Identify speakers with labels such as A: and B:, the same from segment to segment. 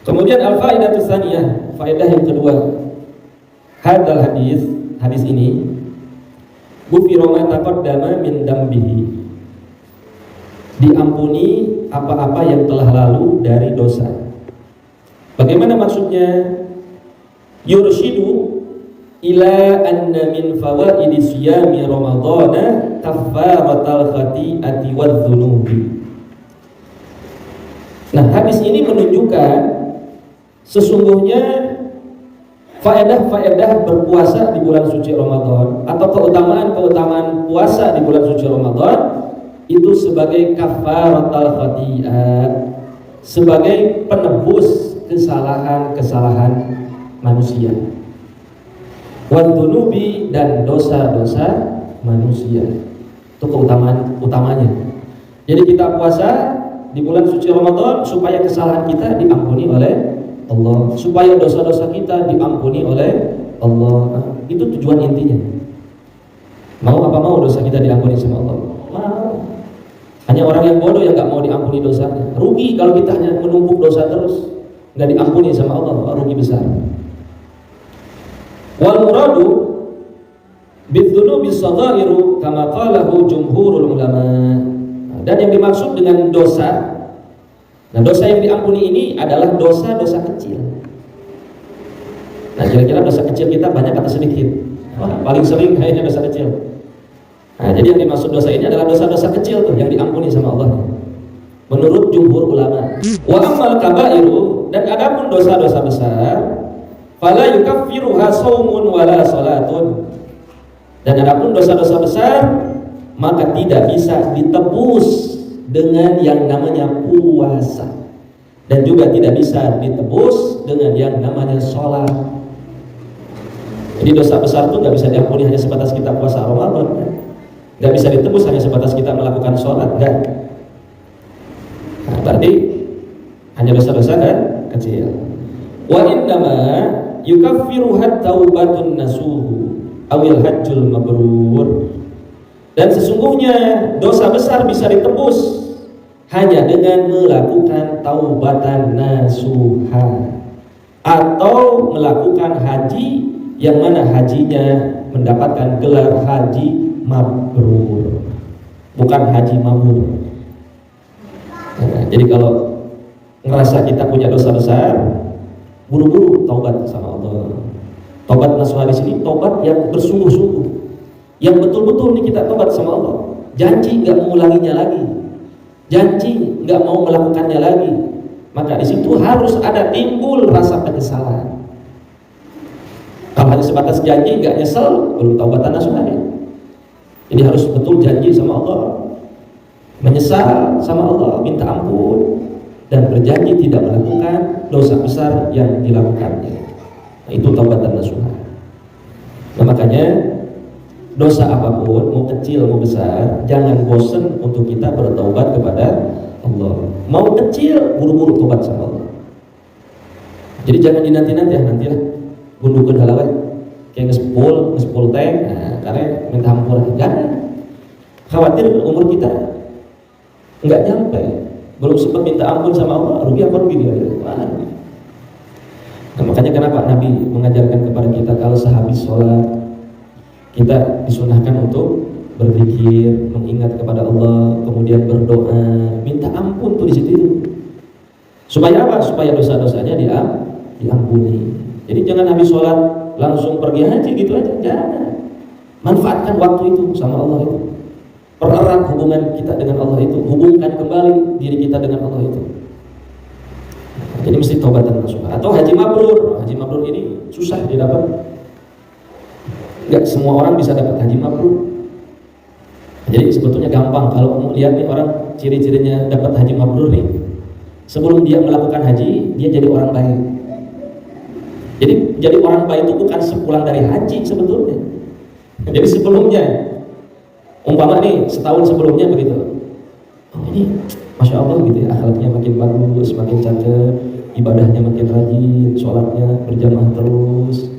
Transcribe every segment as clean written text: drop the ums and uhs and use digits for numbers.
A: Kemudian al-faidatu tsaniyah, faedah yang kedua. Hadal hadis ini ghufira ma taqaddama min dambihi. Diampuni apa-apa yang telah lalu dari dosa. Bagaimana maksudnya? Yurshidu ila anna min fawaidi siyami ramadhana kaffaratal khati'ati wadz-dzunubi. Nah, hadis ini menunjukkan sesungguhnya faedah-faedah berpuasa di bulan suci Ramadan atau keutamaan-keutamaan puasa di bulan suci Ramadan itu sebagai kafaratul khati'at, sebagai penebus kesalahan-kesalahan manusia, wadz-dzunubi, dan dosa-dosa manusia. Itu keutamaan utamanya. Jadi kita puasa di bulan suci Ramadan supaya kesalahan kita diampuni oleh Allah, supaya dosa-dosa kita diampuni oleh Allah. Nah, itu tujuan intinya. Mau apa mau dosa kita diampuni sama Allah? Mau. Hanya orang yang bodoh yang nggak mau diampuni dosanya. Rugi kalau kita hanya menumpuk dosa terus, nggak diampuni sama Allah, rugi besar. Wal muradu bidzunubi shaghairu kama qalahu jumhurul ulama. Dan yang dimaksud dengan dosa, nah dosa yang diampuni ini adalah dosa-dosa kecil. Nah kira-kira dosa kecil kita banyak atau sedikit? Paling sering kayaknya dosa kecil. Nah jadi yang dimaksud dosa ini adalah dosa-dosa kecil tuh yang diampuni sama Allah menurut jumhur ulama. Wa ammal kabairu, dan adapun dosa-dosa besar, fala yukaffiruha shaumun wala salatun. Dan adapun dosa-dosa besar maka tidak bisa ditebus dengan yang namanya puasa, dan juga tidak bisa ditebus dengan yang namanya sholat. Jadi dosa besar itu nggak bisa diampuni hanya sebatas kita puasa Ramadan, nggak bisa ditebus hanya sebatas kita melakukan sholat, enggak. Nah, berarti hanya dosa-dosa kan kecil. Wa innama yukaffiruhat taubatun nasuhu awil hajjul mabrur. Dan sesungguhnya dosa besar bisa ditebus hanya dengan melakukan taubatan nasuha atau melakukan haji yang mana hajinya mendapatkan gelar haji mabrur, bukan haji mabrur. Nah, jadi kalau ngerasa kita punya dosa besar, buru-buru taubat sama Allah. Taubat nasuha di sini taubat yang bersungguh-sungguh, yang betul-betul nih kita tobat sama Allah, janji nggak mengulanginya lagi, janji nggak mau melakukannya lagi. Maka di situ harus ada timbul rasa penyesalan. Kalau hanya sebatas janji nggak nyesel, belum taubatan nasuha. Jadi harus betul janji sama Allah, menyesal sama Allah, minta ampun, dan berjanji tidak melakukan dosa besar yang dilakukannya. Nah, itu taubatan nasuha. Nah, makanya dosa apapun, mau kecil mau besar, jangan bosan untuk kita bertaubat kepada Allah. Mau kecil, buru-buru taubat sama Allah. Jadi jangan dinanti-nanti ya, nantilah gundukeun heula we. Kayak ngespul teh, nah, karena minta ampun. Jangan khawatir umur kita nggak nyampe, belum sempat minta ampun sama Allah, rugi apa rugi dia? Nah, makanya kenapa Nabi mengajarkan kepada kita kalau sehabis sholat kita disunahkan untuk berzikir, mengingat kepada Allah, kemudian berdoa, minta ampun tuh di situ. Supaya apa? Supaya dosa-dosanya diampuni. Jadi jangan habis sholat langsung pergi haji gitu aja, jangan. Manfaatkan waktu itu sama Allah itu. Pererat hubungan kita dengan Allah itu, hubungkan kembali diri kita dengan Allah itu. Jadi mesti taubatan nasuha atau haji mabrur. Haji mabrur ini susah didapat. Enggak semua orang bisa dapat haji mabrur. Jadi sebetulnya gampang kalau mau lihat nih orang ciri-cirinya dapat haji mabrur nih. Sebelum dia melakukan haji, dia jadi orang baik. Jadi orang baik itu bukan sepulang dari haji sebetulnya. Jadi sebelumnya, umpama nih setahun sebelumnya begitu. Oh ini, masya Allah gitu ya, akhlaknya makin bagus, makin cakep, ibadahnya makin rajin, sholatnya berjamaah terus.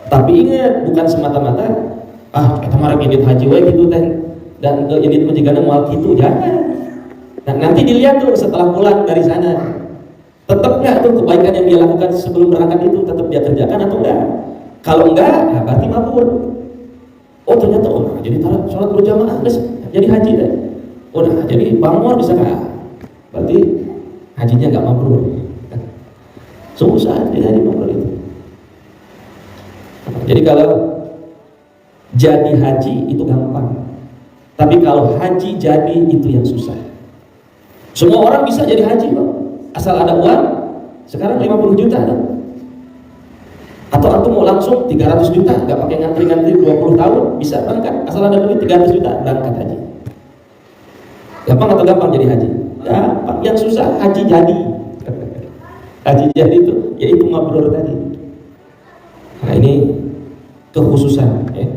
A: Tapi ingat, bukan semata-mata kita marah edit haji we gitu teh, dan edit menjigana moal gitu, jangan. Nah, nanti dilihat tuh setelah pulang dari sana, Tetap nggak tuh kebaikan yang dia lakukan sebelum berangkat itu tetap dia kerjakan atau enggak? Kalau enggak, ya berarti mabrur. Oh ternyata jadi sholat berjamaah, jadi haji deh. Oh nah, jadi bangun bisa nggak? Berarti hajinya nggak mabrur. Susah jadi haji mabrur itu. Jadi kalau jadi haji itu gampang, tapi kalau haji jadi itu yang susah. Semua orang bisa jadi haji loh, asal ada uang. Sekarang 50 juta ada. Atau antum mau langsung 300 juta, nggak pakai ngantri-ngantri 20 tahun, bisa berangkat, asal ada duit 300 juta, berangkat haji. Gampang atau gampang jadi haji? Gampang. Yang susah haji jadi. Haji jadi itu, yaitu mabrur tadi. Nah ini kekhususan ya.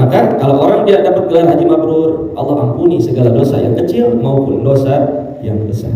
A: Maka kalau orang dia dapat gelar haji mabrur, Allah ampuni segala dosa yang kecil maupun dosa yang besar.